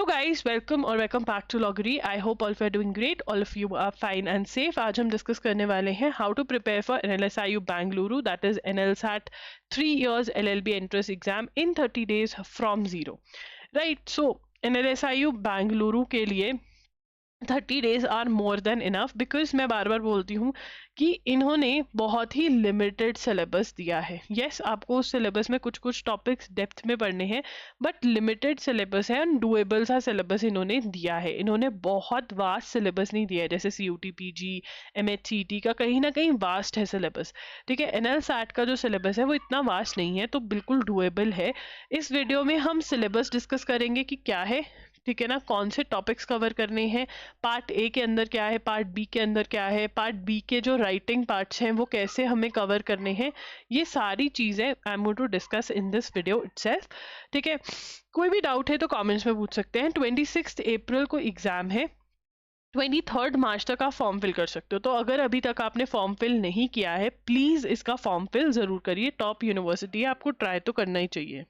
guys, welcome back to Loggery. I hope all of you are doing great. All of you are fine and safe. आज हम discuss करने वाले हैं how to prepare for NLSIU Bangalore, that is NLSAT 3 years LLB entrance exam in 30 days from zero. Right, so NLSIU Bangalore के लिए 30 days are more than enough because मैं बार बार बोलती हूँ कि इन्होंने बहुत ही लिमिटेड सिलेबस दिया है. यस, आपको उस सिलेबस में कुछ कुछ टॉपिक्स डेप्थ में पढ़ने हैं, बट लिमिटेड सिलेबस है एंड डुएबल सा सिलेबस इन्होंने दिया है. इन्होंने बहुत वास्ट सिलेबस नहीं दिया है, जैसे CUT PG MHCT का कहीं ना कहीं वास्ट है सिलेबस. ठीक है, NLSAT का जो सिलेबस है वो इतना वास्ट नहीं है, तो बिल्कुल डुएबल है. इस वीडियो में हम सिलेबस डिस्कस करेंगे कि क्या है, ठीक है ना, कौन से टॉपिक्स कवर करने हैं, पार्ट ए के अंदर क्या है, पार्ट बी के अंदर क्या है, पार्ट बी के जो राइटिंग पार्ट्स हैं वो कैसे हमें कवर करने हैं. ये सारी चीज़ें I am going to discuss in this video itself. ठीक है, कोई भी डाउट है तो कमेंट्स में पूछ सकते हैं. 26 अप्रैल को एग्ज़ाम है, 23 मार्च तक आप फॉर्म फिल कर सकते हो. तो अगर अभी तक आपने फॉर्म फिल नहीं किया है, प्लीज़ इसका फॉर्म फिल ज़रूर करिए. टॉप यूनिवर्सिटी है, आपको ट्राई तो करना ही चाहिए.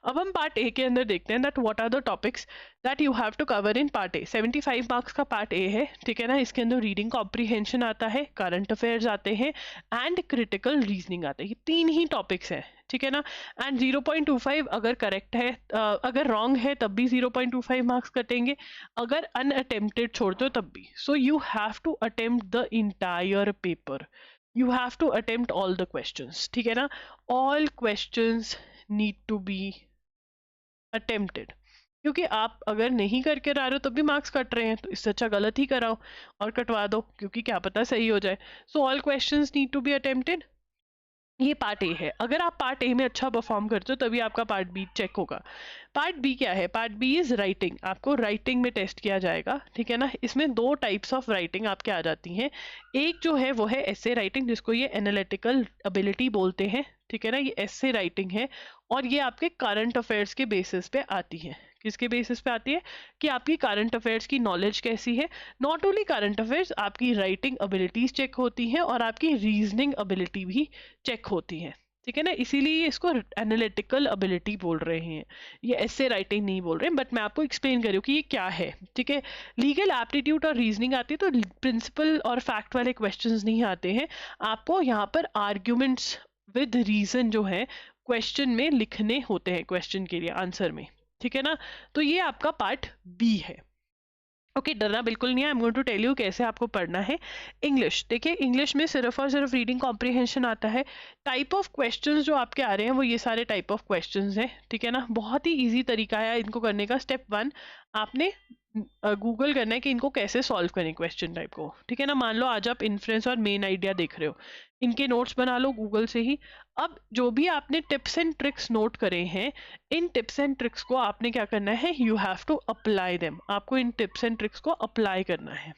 अब हम पार्ट ए के अंदर देखते हैं that what are the topics that you have to cover in part A. 75 marks का पार्ट ए है, ठीक है ना. इसके अंदर रीडिंग कॉम्प्रीहेंशन आता है, करंट अफेयर्स आते हैं एंड क्रिटिकल रीजनिंग आते हैं. ये 3 ही टॉपिक्स हैं, ठीक है ना. एंड 0.25 अगर करेक्ट है, अगर रॉन्ग है तब भी 0.25 मार्क्स कटेंगे, अगर अनअटेम्प्टेड छोड़ते हो तब भी. So you have to attempt the entire paper, you have to attempt all the questions, ठीक है ना. All questions need to be attempted, क्योंकि आप अगर नहीं करके ला रहे हो तब भी मार्क्स कट रहे हैं, तो इससे अच्छा गलत ही कराओ और कटवा दो, क्योंकि क्या पता सही हो जाए. So all questions need to be attempted. ये पार्ट ए है. अगर आप पार्ट ए में अच्छा परफॉर्म करते हो तभी आपका पार्ट बी चेक होगा. पार्ट बी क्या है? Part B is writing. आपको राइटिंग में टेस्ट किया जाएगा, ठीक है ना. इसमें 2 टाइप्स ऑफ राइटिंग आपके आ जाती हैं. एक जो है वो है एसे राइटिंग, जिसको ये एनालिटिकल एबिलिटी बोलते हैं, ठीक है ना. ये एसे राइटिंग है और ये आपके करंट अफेयर्स के बेसिस पे आती है. किसके बेसिस पे आती है? कि आपकी करंट अफेयर्स की नॉलेज कैसी है. नॉट ओनली करंट अफेयर्स, आपकी राइटिंग एबिलिटीज चेक होती हैं और आपकी रीजनिंग एबिलिटी भी चेक होती है, ठीक है ना. इसीलिए इसको एनालिटिकल एबिलिटी बोल रहे हैं, ये एसे राइटिंग नहीं बोल रहे हैं. बट मैं आपको एक्सप्लेन कर रही हूँ कि ये क्या है, ठीक है. लीगल एप्टीट्यूड और रीजनिंग आती है, तो प्रिंसिपल और फैक्ट वाले क्वेश्चंस नहीं आते हैं. आपको यहाँ पर आर्ग्यूमेंट्स विद रीजन जो है क्वेश्चन में लिखने होते हैं, क्वेश्चन के लिए आंसर में, ठीक है ना. तो ये आपका पार्ट बी है. ओके, डरना बिल्कुल नहीं है. I am going to tell you कैसे आपको पढ़ना है. इंग्लिश, देखिए इंग्लिश में सिर्फ और सिर्फ रीडिंग कॉम्प्रीहेंशन आता है. टाइप ऑफ क्वेश्चंस जो आपके आ रहे हैं वो ये सारे टाइप ऑफ क्वेश्चंस हैं, ठीक है ना. बहुत ही इजी तरीका है इनको करने का. स्टेप 1, आपने गूगल करना है कि इनको कैसे सॉल्व करें क्वेश्चन टाइप को, ठीक है ना. मान लो आज आप इन्फ्लुएंस और मेन आइडिया देख रहे हो, इनके नोट्स बना लो गूगल से ही. अब जो भी आपने टिप्स एंड ट्रिक्स नोट करे हैं, इन टिप्स एंड ट्रिक्स को आपने क्या करना है, you have to apply them. आपको इन टिप्स एंड ट्रिक्स को अप्लाई करना है,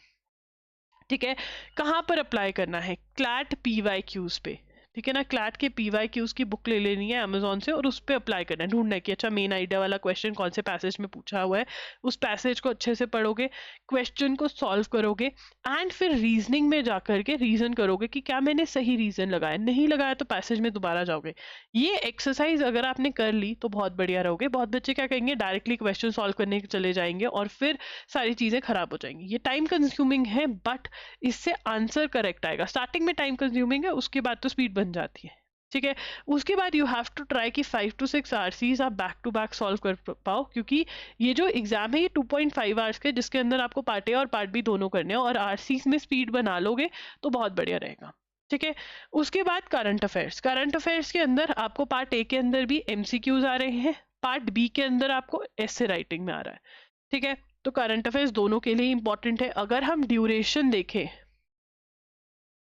ठीक है. कहाँ पर अप्लाई करना है? क्लैट PYQs पे, ठीक है ना. क्लैट के PYQs की बुक ले लेनी है अमेजोन से और उस पर अप्लाई करना है. ढूंढना है कि अच्छा मेन आइडिया वाला क्वेश्चन कौन से पैसेज में पूछा हुआ है, उस पैसेज को अच्छे से पढ़ोगे, क्वेश्चन को सॉल्व करोगे एंड फिर रीजनिंग में जाकर के रीजन करोगे कि क्या मैंने सही रीजन लगाया. नहीं लगाया तो पैसेज में दोबारा जाओगे. ये एक्सरसाइज अगर आपने कर ली तो बहुत बढ़िया रहोगे. बहुत बच्चे क्या करेंगे, डायरेक्टली क्वेश्चन सॉल्व करने चले जाएंगे और फिर सारी चीज़ें खराब हो जाएंगी. ये टाइम कंज्यूमिंग है, बट इससे आंसर करेक्ट आएगा. स्टार्टिंग में टाइम कंज्यूमिंग है, उसके बाद तो स्पीड बन जाती है, ठीक है. उसके बाद यू हैव टू ट्राई कि 5 to 6 RCs आप बैक टू बैक सॉल्व कर पाओ, क्योंकि ये जो एग्जाम है ये 2.5 आवर्स के, जिसके अंदर आपको पार्ट ए और पार्ट बी दोनों करने हैं, और RCs में स्पीड बना लोगे तो बहुत बढ़िया रहेगा, ठीक है. उसके बाद करंट अफेयर्स. करंट अफेयर्स के अंदर आपको पार्ट ए के अंदर भी MCQs आ रहे हैं, पार्ट बी के अंदर आपको एसे राइटिंग में आ रहा है, ठीक है. तो करंट अफेयर्स दोनों के लिए इंपॉर्टेंट है. अगर हम ड्यूरेशन देखें,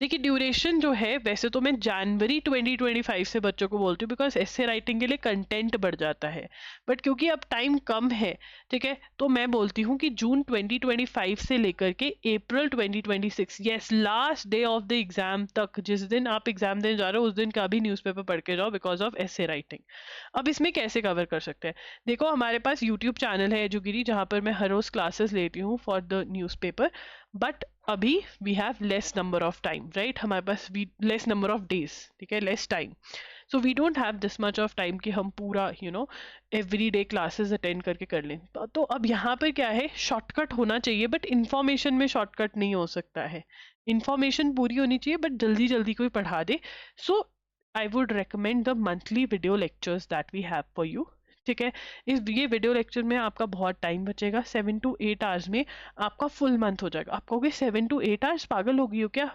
देखिए ड्यूरेशन जो है, वैसे तो मैं जनवरी 2025 से बच्चों को बोलती हूँ, बिकॉज एसे राइटिंग के लिए कंटेंट बढ़ जाता है. बट क्योंकि अब टाइम कम है, ठीक है, तो मैं बोलती हूँ कि जून 2025 से लेकर के अप्रैल 2026, yes, last day of the exam तक, जिस दिन आप एग्जाम देने जा रहे हो उस दिन का भी न्यूज़पेपर पढ़ के जाओ, बिकॉज ऑफ एसे राइटिंग. अब इसमें कैसे कवर कर सकते हैं? देखो हमारे पास यूट्यूब चैनल है एजुगिरी, जहाँ पर मैं हर रोज क्लासेस लेती हूँ फॉर द न्यूज़पेपर. बट अभी we have less number of time, right. हमारे पास लेस नंबर ऑफ डेज, ठीक है, less time. So we don't have this much of time कि हम पूरा एवरी डे क्लासेस अटेंड करके कर लें। तो अब यहाँ पर क्या है, शॉर्टकट होना चाहिए, बट इंफॉर्मेशन में शॉर्टकट नहीं हो सकता है। इंफॉर्मेशन पूरी होनी चाहिए बट जल्दी जल्दी कोई पढ़ा दे। So I would recommend the monthly video lectures that we have for you. ठीक है, ये वीडियो लेक्चर में आपका बहुत टाइम बचेगा। 7 to 8 आवर्स में आपका फुल मंथ हो जाएगा। आप कहोगे 7 to 8 आवर्स, पागल हो गई हो क्या?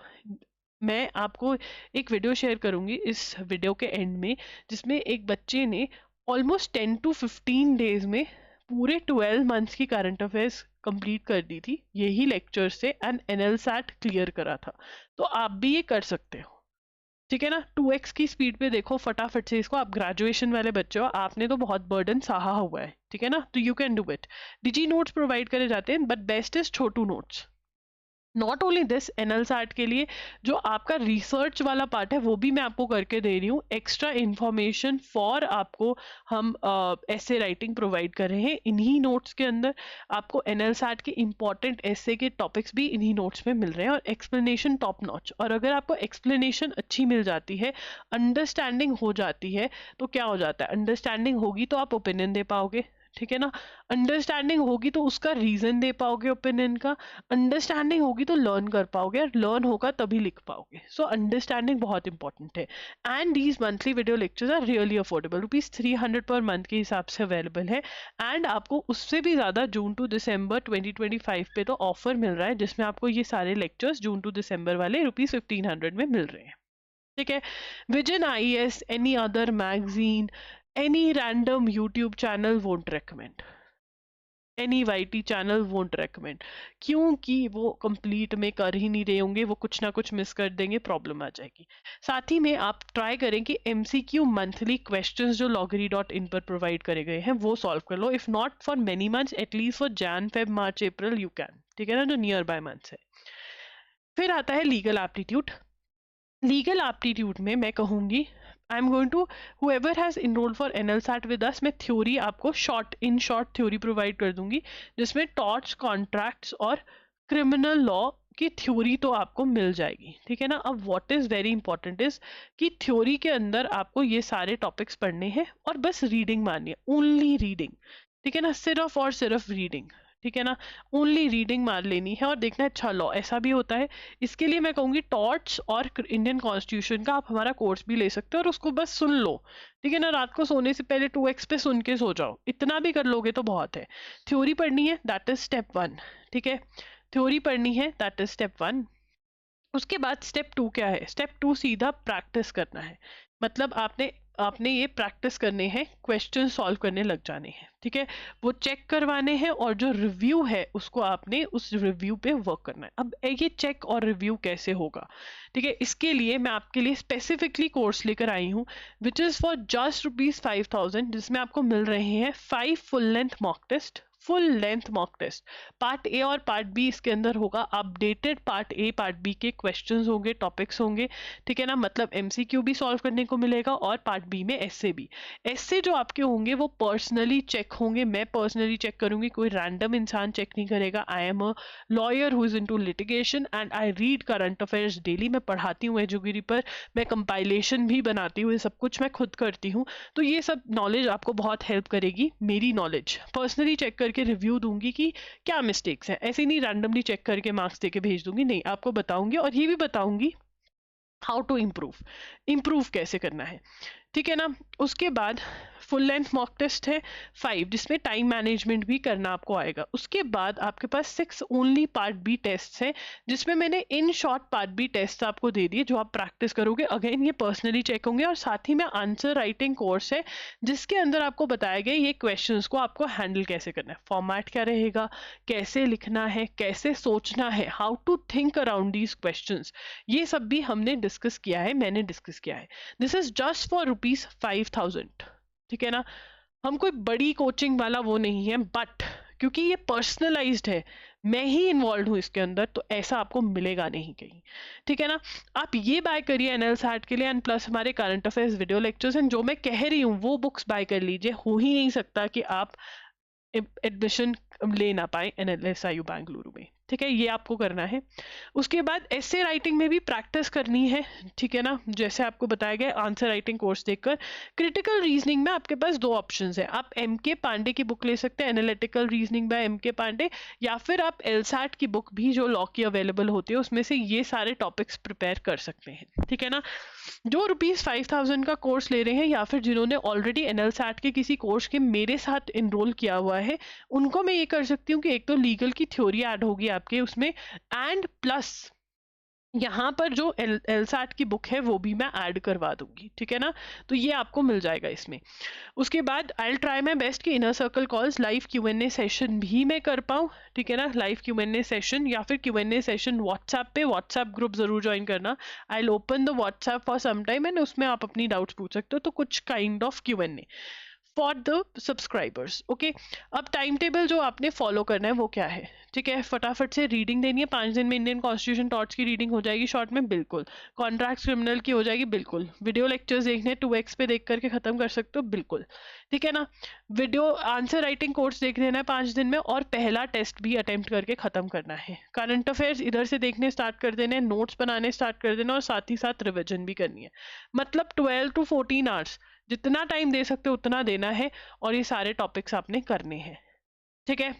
मैं आपको एक वीडियो शेयर करूंगी इस वीडियो के एंड में, जिसमें एक बच्चे ने ऑलमोस्ट 10 to 15 डेज में पूरे 12 मंथ्स की करंट अफेयर्स कंप्लीट कर दी थी यही लेक्चर से, एंड एनएलसैट क्लियर करा था। तो आप भी ये कर सकते हो। ठीक है ना, 2x की स्पीड पे देखो फटाफट से इसको। आप ग्रेजुएशन वाले बच्चे हो, आपने तो बहुत बर्डन सहा हुआ है, ठीक है ना, तो you can do it. Digi notes provide करे जाते हैं, but best is Chhotu notes. Not only this, NLSAT के लिए जो आपका रिसर्च वाला पार्ट है वो भी मैं आपको करके दे रही हूँ। एक्स्ट्रा इंफॉर्मेशन फॉर आपको हम ऐसे राइटिंग प्रोवाइड कर रहे हैं इन्हीं नोट्स के अंदर। आपको एनएलसैट के इंपॉर्टेंट ऐसे के टॉपिक्स भी इन्हीं नोट्स में मिल रहे हैं, और एक्सप्लेनेशन टॉप नॉच। और अगर आपको एक्सप्लेनेशन अच्छी मिल जाती है, अंडरस्टैंडिंग हो जाती है, तो क्या हो जाता है, अंडरस्टैंडिंग होगी तो आप ओपिनियन दे पाओगे। ठीक है ना, अंडरस्टैंडिंग होगी तो उसका रीजन दे पाओगे ओपिनियन का, अंडरस्टैंडिंग होगी तो लर्न कर पाओगे, और लर्न होगा तभी लिख पाओगे। सो अंडरस्टैंडिंग बहुत इंपॉर्टेंट है। And these monthly video lectures are really affordable, ₹300 per month के हिसाब से अवेलेबल है। एंड आपको उससे भी ज़्यादा जून टू दिसंबर 2025 पे तो ऑफर मिल रहा है, जिसमें आपको ये सारे लेक्चर्स जून टू दिसंबर वाले ₹1500 में मिल रहे हैं। ठीक है, vision IAS, any other magazine, any random YouTube channel won't recommend, any YT channel won't recommend, क्योंकि वो कंप्लीट में कर ही नहीं रहे होंगे, वो कुछ ना कुछ मिस कर देंगे, प्रॉब्लम आ जाएगी। साथ ही में आप ट्राई करें कि MCQ मंथली क्वेश्चंस जो loggery.in पर प्रोवाइड करे गए हैं वो सॉल्व कर लो। If not for many months, at least for Jan, Feb, March, April you can. ठीक है ना, जो नियर बाय मंथ्स है। फिर आता है लीगल एप्टीट्यूड। लीगल एप्टीट्यूड में मैं कहूँगी, I am going to, whoever has enrolled for NLSAT with us, मैं थ्योरी आपको इन शॉर्ट थ्योरी प्रोवाइड कर दूंगी, जिसमें टॉर्ट्स, कॉन्ट्रैक्ट्स और क्रिमिनल लॉ की थ्योरी तो आपको मिल जाएगी। ठीक है ना, अब what is very important is कि थ्योरी के अंदर आपको ये सारे टॉपिक्स पढ़ने हैं और बस रीडिंग मारनी है, ओनली रीडिंग। ठीक है ना, सिर्फ और सिर्फ रीडिंग। ठीक है ना, ओनली रीडिंग मार लेनी है और देखना है अच्छा लॉ ऐसा भी होता है। इसके लिए मैं कहूँगी टॉर्ट्स और इंडियन कॉन्स्टिट्यूशन का आप हमारा कोर्स भी ले सकते हो, और उसको बस सुन लो। ठीक है ना, रात को सोने से पहले 2x पे सुन के सो जाओ, इतना भी कर लोगे तो बहुत है। थ्योरी पढ़नी है, दैट इज स्टेप 1। ठीक है, थ्योरी पढ़नी है, दैट इज स्टेप 1। उसके बाद स्टेप 2 क्या है? स्टेप 2 सीधा प्रैक्टिस करना है। मतलब आपने ये प्रैक्टिस करने हैं, क्वेश्चन सॉल्व करने लग जाने हैं। ठीक है, वो चेक करवाने हैं, और जो रिव्यू है उसको आपने उस रिव्यू पे वर्क करना है। अब ये चेक और रिव्यू कैसे होगा? ठीक है, इसके लिए मैं आपके लिए स्पेसिफिकली कोर्स लेकर आई हूँ, विच इज़ फॉर जस्ट ₹5000, जिसमें आपको मिल रहे हैं 5 full length mock test. Full length mock test, part A और पार्ट बी इसके अंदर होगा। Updated part A part B के क्वेश्चंस होंगे, टॉपिक्स होंगे। ठीक है ना, मतलब MCQ भी सॉल्व करने को मिलेगा, और पार्ट बी में ऐसे भी ऐसे जो आपके होंगे वो पर्सनली चेक होंगे। मैं पर्सनली चेक करूंगी, कोई रैंडम इंसान चेक नहीं करेगा। I am a lawyer who is into litigation and I read current affairs daily. मैं पढ़ाती हूँ एजुगिरी पर, मैं कंपाइलेशन भी बनाती हूँ, ये सब कुछ मैं खुद करती हूँ। तो ये सब नॉलेज आपको बहुत हेल्प करेगी। मेरी नॉलेज पर्सनली चेक करके रिव्यू दूंगी कि क्या मिस्टेक्स हैं, ऐसे नहीं रैंडमली चेक करके मार्क्स देके भेज दूंगी, नहीं, आपको बताऊंगी, और ये भी बताऊंगी हाउ टू इम्प्रूव कैसे करना है। ठीक है ना, उसके बाद फुल लेंथ मॉक टेस्ट है 5, जिसमें टाइम मैनेजमेंट भी करना आपको आएगा। उसके बाद आपके पास 6 ओनली पार्ट बी टेस्ट है, जिसमें मैंने in short part B test आपको दे दिए, जो आप प्रैक्टिस करोगे। अगेन ये पर्सनली चेक होंगे, और साथ ही में आंसर राइटिंग कोर्स है, जिसके अंदर आपको बताया गया ये क्वेश्चंस को आपको हैंडल कैसे करना है, फॉर्मेट क्या रहेगा, कैसे लिखना है, कैसे सोचना है, how to think around these questions, ये सब भी हमने डिस्कस किया है, मैंने डिस्कस किया है। This is just for ₹5000। ठीक है ना, हम कोई बड़ी कोचिंग वाला वो नहीं है, बट क्योंकि ये पर्सनलाइज्ड है, मैं ही इन्वॉल्व हूँ इसके अंदर, तो ऐसा आपको मिलेगा नहीं कहीं। ठीक है ना, आप ये बाय करिए NLSAT के लिए, एंड प्लस हमारे current affairs video lectures and जो मैं कह रही हूँ वो बुक्स बाय कर लीजिए। हो ही नहीं सकता कि आप एडमिशन ले ना पाए NLSIU बेंगलुरु में। ठीक है, ये आपको करना है। उसके बाद एसे राइटिंग में भी प्रैक्टिस करनी है, ठीक है ना, जैसे आपको बताया गया आंसर राइटिंग कोर्स देखकर। क्रिटिकल रीजनिंग में आपके पास दो ऑप्शंस है, आप एम के पांडे की बुक ले सकते हैं, एनालिटिकल रीजनिंग बाय एम के पांडे, या फिर आप एलसैट की बुक भी जो लॉ की अवेलेबल होती है उसमें से ये सारे टॉपिक्स प्रिपेयर कर सकते हैं, ठीक है ना। जो ₹5000 का कोर्स ले रहे हैं या फिर जिन्होंने ऑलरेडी एनएलसैट के किसी कोर्स के मेरे साथ इनरोल किया हुआ है, उनको मैं ये कर सकती हूँ कि एक तो लीगल की थ्योरी ऐड होगी आपके उसमें, एंड प्लस यहाँ पर जो एलसैट की बुक है वो भी मैं ऐड करवा दूंगी, ठीक है ना। तो ये आपको मिल जाएगा इसमें। उसके बाद I will try my best कि inner circle calls live Q&A session भी मैं कर पाऊँ, ठीक है ना। लाइव Q&A सेशन या फिर Q&A सेशन व्हाट्सएप पे, व्हाट्सएप ग्रुप जरूर ज्वाइन करना। I will open the WhatsApp for some time and उसमें आप अपनी डाउट्स पूछ सकते हो, तो कुछ kind of Q&A for the subscribers, okay. अब टाइम टेबल जो आपने फॉलो करना है वो क्या है, ठीक है। फटाफट से रीडिंग देनी है, 5 दिन में इंडियन कॉन्स्टिट्यूशन टॉट्स की रीडिंग हो जाएगी शॉर्ट में, बिल्कुल। कॉन्ट्रैक्ट क्रिमिनल की हो जाएगी, बिल्कुल। वीडियो लेक्चर्स देखने 2x पे देख करके खत्म कर सकते हो, बिल्कुल, ठीक है ना। वीडियो आंसर राइटिंग कोर्स देख लेना है 5 दिन में, और पहला टेस्ट भी अटेम्प्ट करके खत्म करना है। करंट अफेयर्स इधर से देखने स्टार्ट कर देने, नोट्स बनाने स्टार्ट कर देना, और साथ ही साथ रिविजन भी करनी है। मतलब 12 to 14 आवर्स जितना टाइम दे सकते हो उतना देना है, और ये सारे टॉपिक्स आपने करने हैं, ठीक है,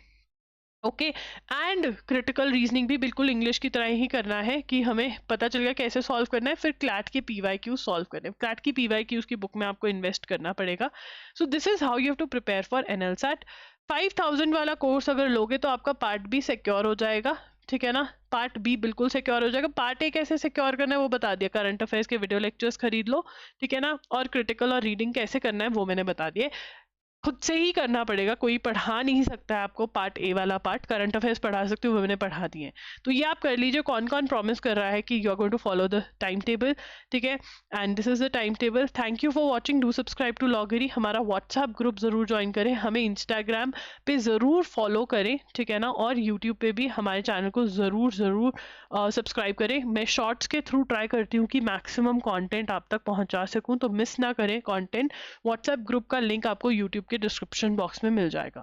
ओके। एंड क्रिटिकल रीजनिंग भी बिल्कुल इंग्लिश की तरह ही करना है कि हमें पता चल गया कैसे सॉल्व करना है। फिर क्लैट के PYQ सॉल्व करने, क्लैट की PYQ की बुक में आपको इन्वेस्ट करना पड़ेगा। So this is how you have to prepare for NLSAT. 5000 वाला कोर्स अगर लोगे तो आपका पार्ट बी सिक्योर हो जाएगा, ठीक है ना। पार्ट बी बिल्कुल सिक्योर हो जाएगा। पार्ट ए कैसे सिक्योर करना है वो बता दिया, करंट अफेयर्स के वीडियो लेक्चर्स खरीद लो, ठीक है ना। और क्रिटिकल और रीडिंग कैसे करना है वो मैंने बता दिए। खुद से ही करना पड़ेगा, कोई पढ़ा नहीं सकता है आपको। पार्ट ए वाला पार्ट करंट अफेयर्स पढ़ा सकते हो, वो मैंने पढ़ा दिए। तो ये आप कर लीजिए। कौन कौन प्रॉमिस कर रहा है कि you are going to follow the time table, ठीक है। And this is the time table. Thank you for watching, do subscribe to लॉगरी। हमारा व्हाट्सएप ग्रुप जरूर ज्वाइन करें, हमें इंस्टाग्राम पे जरूर फॉलो करें, ठीक है ना। और यूट्यूब पे भी हमारे चैनल को जरूर सब्सक्राइब करें। मैं शॉर्ट्स के थ्रू ट्राई करती हूँ कि मैक्सिमम कंटेंट आप तक पहुँचा सकूँ, तो मिस ना करें कंटेंट। व्हाट्सएप ग्रुप का लिंक आपको यूट्यूब के डिस्क्रिप्शन बॉक्स में मिल जाएगा।